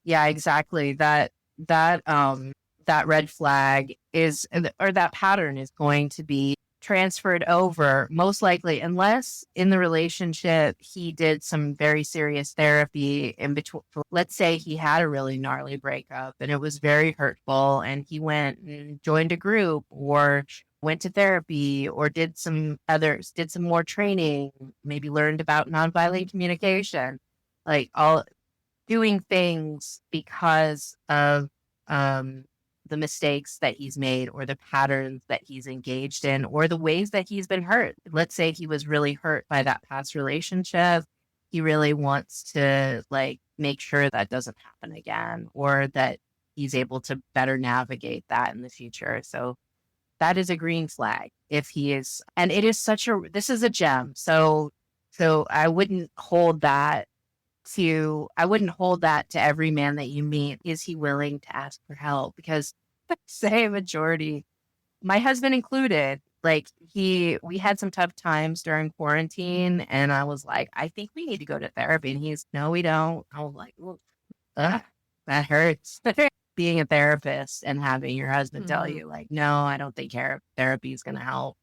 Yeah, exactly. That red flag is, or that pattern is going to be transferred over most likely, unless in the relationship he did some very serious therapy in between. Let's say he had a really gnarly breakup and it was very hurtful and he went and joined a group or went to therapy or did some more training, maybe learned about nonviolent communication, like all doing things because of um, the mistakes that he's made or the patterns that he's engaged in or the ways that he's been hurt. Let's say he was really hurt by that past relationship. He really wants to like make sure that doesn't happen again or that he's able to better navigate that in the future. So that is a green flag if he is, and it is this is a gem. So I wouldn't hold that to every man that you meet. Is he willing to ask for help? Because I'd say a majority, my husband included, like we had some tough times during quarantine and I was like, I think we need to go to therapy. And he's, no, we don't. I was like, well, that hurts. Being a therapist and having your husband tell Mhm. you like, no, I don't think therapy is going to help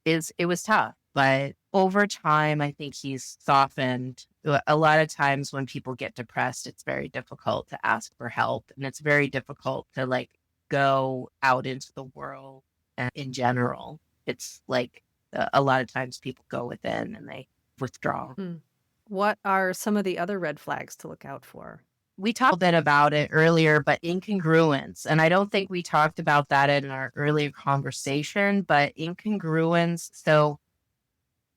it was tough. But over time, I think he's softened. A lot of times when people get depressed, it's very difficult to ask for help. And it's very difficult to like go out into the world in general. It's like a lot of times people go within and they withdraw. Mm. What are some of the other red flags to look out for? We talked a bit about it earlier, but incongruence. And I don't think we talked about that in our earlier conversation, but incongruence. So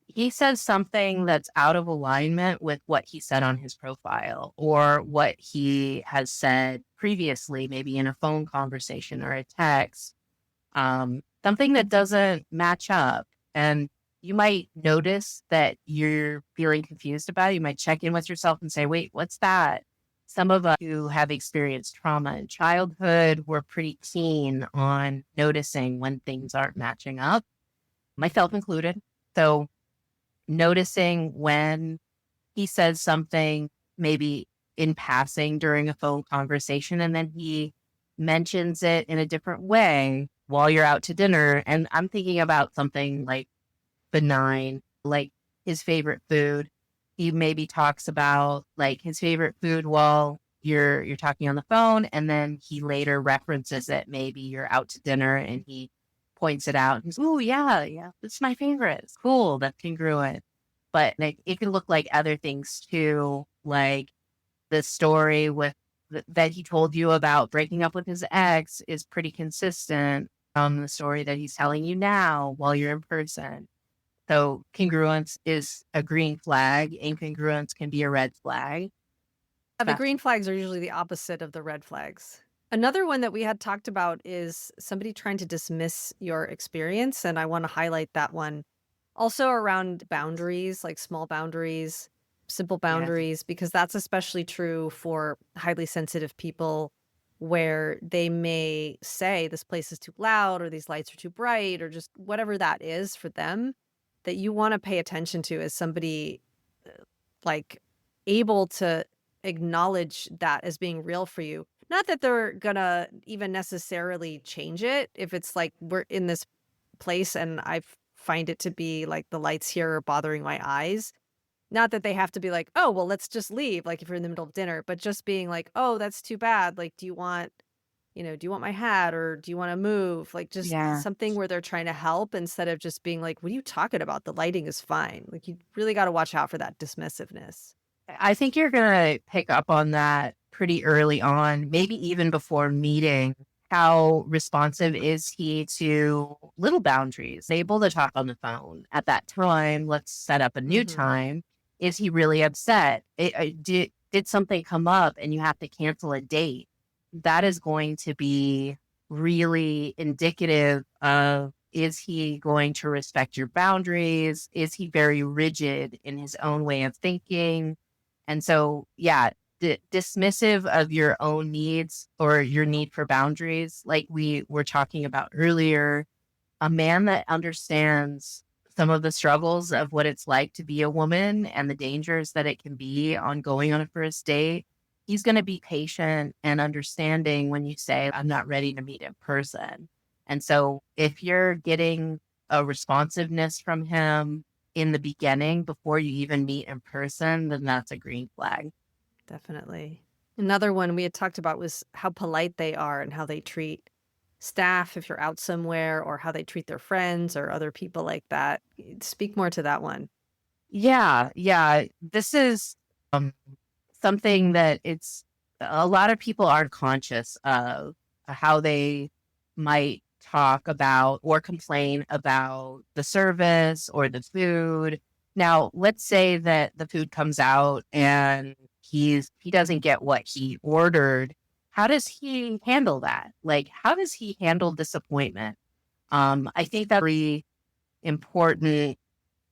he says something that's out of alignment with what he said on his profile or what he has said previously, maybe in a phone conversation or a text, something that doesn't match up. And you might notice that you're feeling confused about it. You might check in with yourself and say, wait, what's that? Some of us who have experienced trauma in childhood, we're pretty keen on noticing when things aren't matching up, myself included. So noticing when he says something maybe in passing during a phone conversation and then he mentions it in a different way while you're out to dinner. And I'm thinking about something like benign, like his favorite food. He maybe talks about like his favorite food while you're talking on the phone, and then he later references it. Maybe you're out to dinner and he points it out. He's, oh yeah, yeah, it's my favorite. It's cool. That's congruent. But like it can look like other things too, like the story that he told you about breaking up with his ex is pretty consistent from the story that he's telling you now while you're in person. So congruence is a green flag. Incongruence can be a red flag. The green flags are usually the opposite of the red flags. Another one that we had talked about is somebody trying to dismiss your experience. And I want to highlight that one. Also around boundaries, like small boundaries, simple Yeah. boundaries, because that's especially true for highly sensitive people where they may say this place is too loud or these lights are too bright or just whatever that is for them that you want to pay attention to as somebody like able to acknowledge that as being real for you. Not that they're gonna even necessarily change it if it's like we're in this place and find it to be like the lights here are bothering my eyes. Not that they have to be like, oh, well, let's just leave, like if you're in the middle of dinner, but just being like, oh, that's too bad. Like, do you want my hat or do you want to move? Like just Yeah. something where they're trying to help instead of just being like, what are you talking about? The lighting is fine. Like you really got to watch out for that dismissiveness. I think you're going to pick up on that pretty early on, maybe even before meeting. How responsive is he to little boundaries? Able to talk on the phone at that time. Let's set up a new Mhm. time. Is he really upset? Did something come up and you have to cancel a date? That is going to be really indicative of, is he going to respect your boundaries? Is he very rigid in his own way of thinking? And so, yeah, dismissive of your own needs or your need for boundaries, like we were talking about earlier, a man that understands some of the struggles of what it's like to be a woman and the dangers that it can be on going on a first date, he's going to be patient and understanding when you say, I'm not ready to meet in person. And so if you're getting a responsiveness from him in the beginning before you even meet in person, then that's a green flag. Definitely. Another one we had talked about was how polite they are and how they treat staff if you're out somewhere or how they treat their friends or other people like that. Speak more to that one. Yeah, yeah. This is um something that it's a lot of people aren't conscious of how they might talk about or complain about the service or the food. Now, let's say that the food comes out and he doesn't get what he ordered. How does he handle that? Like, how does he handle disappointment? I think that's really important,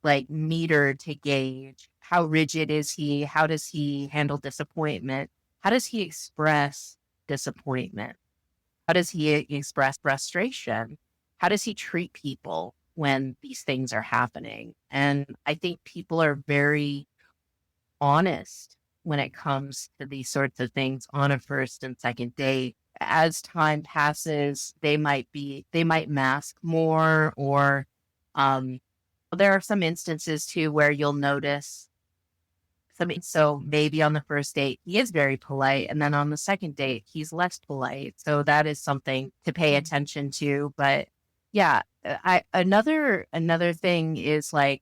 like, meter to gauge. How rigid is he? How does he handle disappointment? How does he express disappointment? How does he express frustration? How does he treat people when these things are happening? And I think people are very honest when it comes to these sorts of things on a first and second date. As time passes, they might mask more, or um, there are some instances too where you'll notice something. So maybe on the first date, he is very polite. And then on the second date, he's less polite. So that is something to pay attention to. But yeah, another thing is like,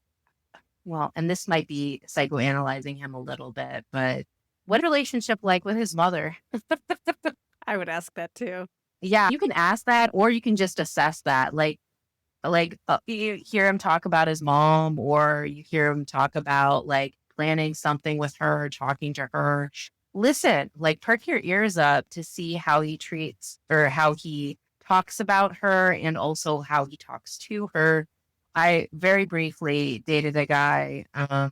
well, and this might be psychoanalyzing him a little bit, but what relationship like with his mother? I would ask that too. Yeah, you can ask that, or you can just assess that. You hear him talk about his mom, or you hear him talk about like planning something with her, talking to her. Listen, like, perk your ears up to see how he treats or how he talks about her, and also how he talks to her. I very briefly dated a guy who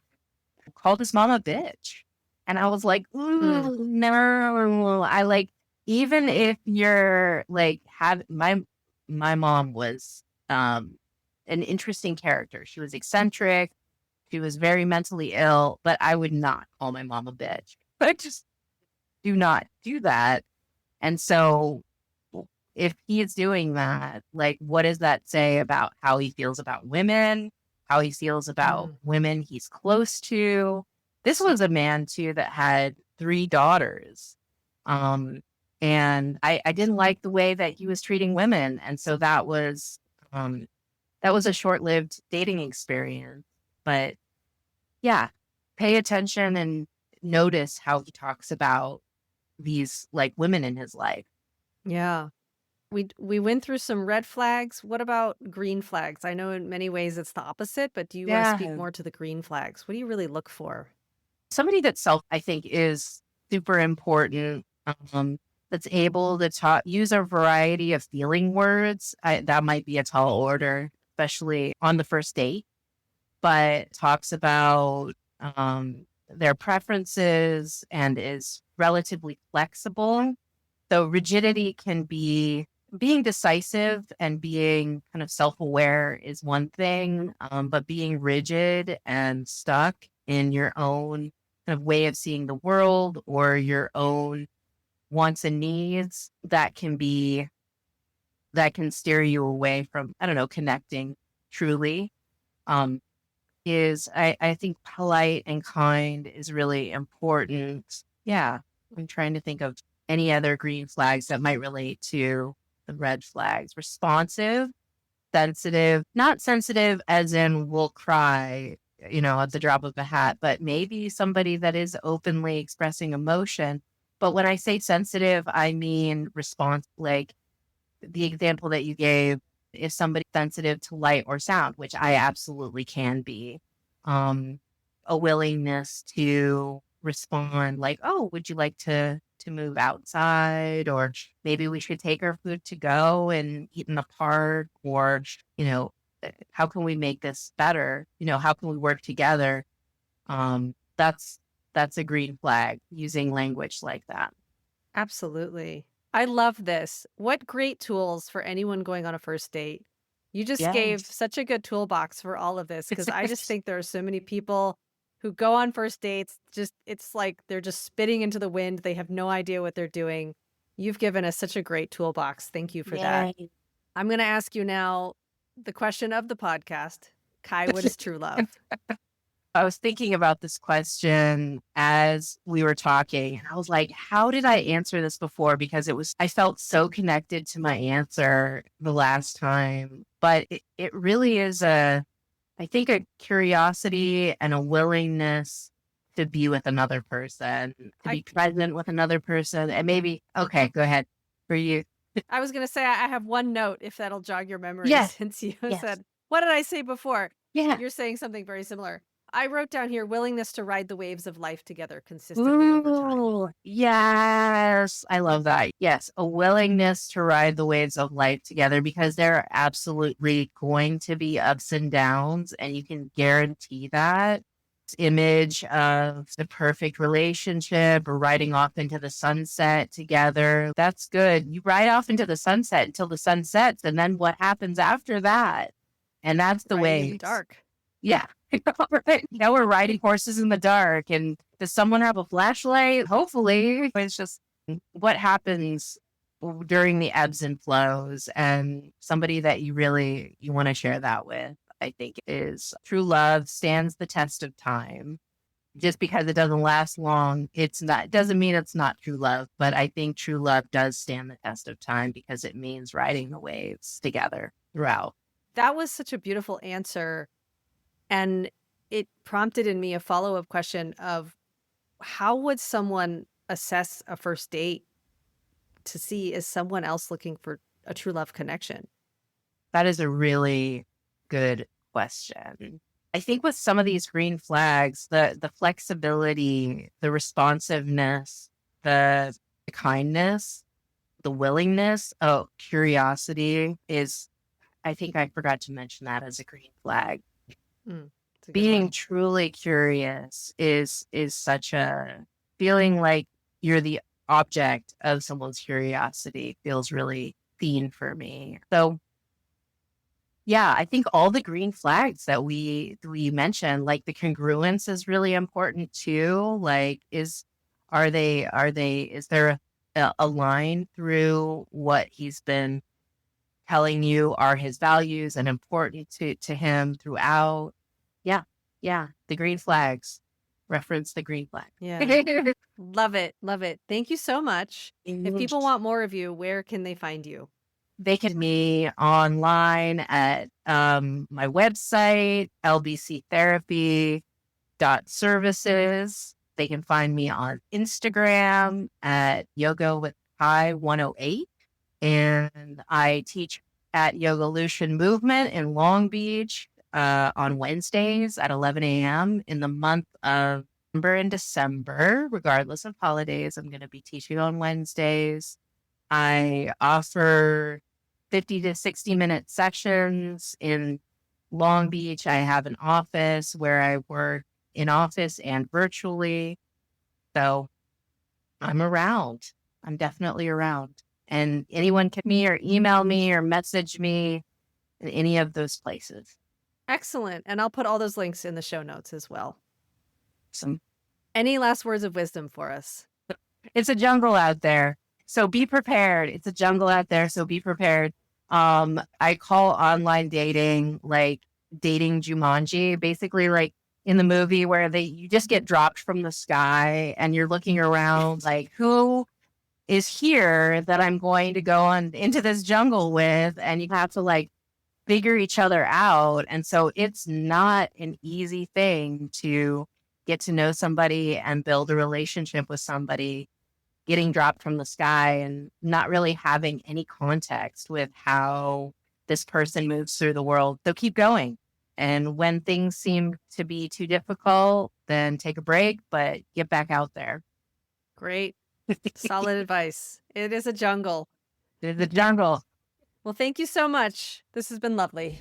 called his mom a bitch. And I was like, Mm. ooh, no. I like, even if you're like, my mom was an interesting character. She was eccentric. She was very mentally ill, but I would not call my mom a bitch. But I just do not do that. And so if he is doing that, like, what does that say about how he feels about women, how he feels about Mm. women he's close to? This was a man too that had 3 daughters. And I didn't like the way that he was treating women. And so um, that was a short-lived dating experience. But yeah, pay attention and notice how he talks about these like women in his life. Yeah. We went through some red flags. What about green flags? I know in many ways it's the opposite, but do you want to speak Yeah. more to the green flags? What do you really look for? Somebody that's I think is super important. That's able to use a variety of feeling words. That might be a tall order, especially on the first date, but talks about their preferences and is relatively flexible. So rigidity can be being decisive, and being kind of self-aware is one thing, but being rigid and stuck in your own kind of way of seeing the world or your own wants and needs, that can steer you away from, I don't know, connecting truly. Um, I think polite and kind is really important. Yeah. I'm trying to think of any other green flags that might relate to the red flags. Responsive, sensitive, not sensitive as in will cry, at the drop of a hat, but maybe somebody that is openly expressing emotion. But when I say sensitive, I mean response, like the example that you gave, if somebody's sensitive to light or sound, which I absolutely can be, a willingness to respond like, oh, would you like to move outside? Or maybe we should take our food to go and eat in the park, or, how can we make this better? How can we work together? That's a green flag, using language like that. Absolutely. I love this. What great tools for anyone going on a first date. You just gave Yes. such a good toolbox for all of this, because I just think there are so many people who go on first dates, just it's like they're just spitting into the wind. They have no idea what they're doing. You've given us such a great toolbox. Thank you for that. Yay. I'm going to ask you now the question of the podcast. Kai, what is true love? I was thinking about this question as we were talking, and I was like, how did I answer this before? Because I felt so connected to my answer the last time. But it really is I think, a curiosity and a willingness to be with another person, to I be present with another person. And maybe, okay, go ahead. For you. I was gonna say I have one note if that'll jog your memory Yes, since you yes, said, what did I say before? yeah. You're saying something very similar. I wrote down here willingness to ride the waves of life together consistently over time. Ooh, yes. I love that. Yes, a willingness to ride the waves of life together because there are absolutely going to be ups and downs, and you can guarantee that. This image of the perfect relationship or riding off into the sunset together, that's good. You ride off into the sunset until the sun sets, and then what happens after that? And that's the Riding in the waves. dark. Yeah. Right. Now we're riding horses in the dark. And does someone have a flashlight? Hopefully. It's just what happens during the ebbs and flows. And somebody that you want to share that with, I think is true love stands the test of time. Just because it doesn't last long, doesn't mean it's not true love. But I think true love does stand the test of time because it means riding the waves together throughout. That was such a beautiful answer. And it prompted in me a follow-up question of how would someone assess a first date to see is someone else looking for a true love connection? That is a really good question. I think with some of these green flags, the flexibility, the responsiveness, the kindness, the willingness, curiosity is, I think I forgot to mention that as a green flag. It's a good Being one. truly curious is such a feeling like you're the object of someone's curiosity feels really seen for me. So yeah, I think all the green flags that we mentioned, like the congruence is really important too. Like is there a line through what he's been telling you are his values and important to him throughout? Yeah. Yeah. The green flags. Reference the green flag. Yeah. Love it. Love it. Thank you so much. If people want more of you, where can they find you? They can me online at my website, lbctherapy.services. They can find me on Instagram at yoga with Chai 108. And I teach at Yogolution Movement in Long Beach on Wednesdays at 11 a.m. in the month of November and December, regardless of holidays. I'm going to be teaching on Wednesdays. I offer 50 to 60-minute sessions in Long Beach. I have an office where I work in office and virtually. So I'm around. I'm definitely around. And anyone can me or email me or message me in any of those places. Excellent. And I'll put all those links in the show notes as well. So Any last words of wisdom for us? it's a jungle out there. So be prepared. It's a jungle out there. So be prepared. I call online dating like dating Jumanji, basically like in the movie where you just get dropped from the sky and you're looking around like, who is here that I'm going to go on into this jungle with, and you have to like figure each other out. And so it's not an easy thing to get to know somebody and build a relationship with somebody, getting dropped from the sky and not really having any context with how this person moves through the world. So keep going. And when things seem to be too difficult, then take a break, but get back out there. Great. Solid advice. It is a jungle. There's a jungle. Well, thank you so much. This has been lovely.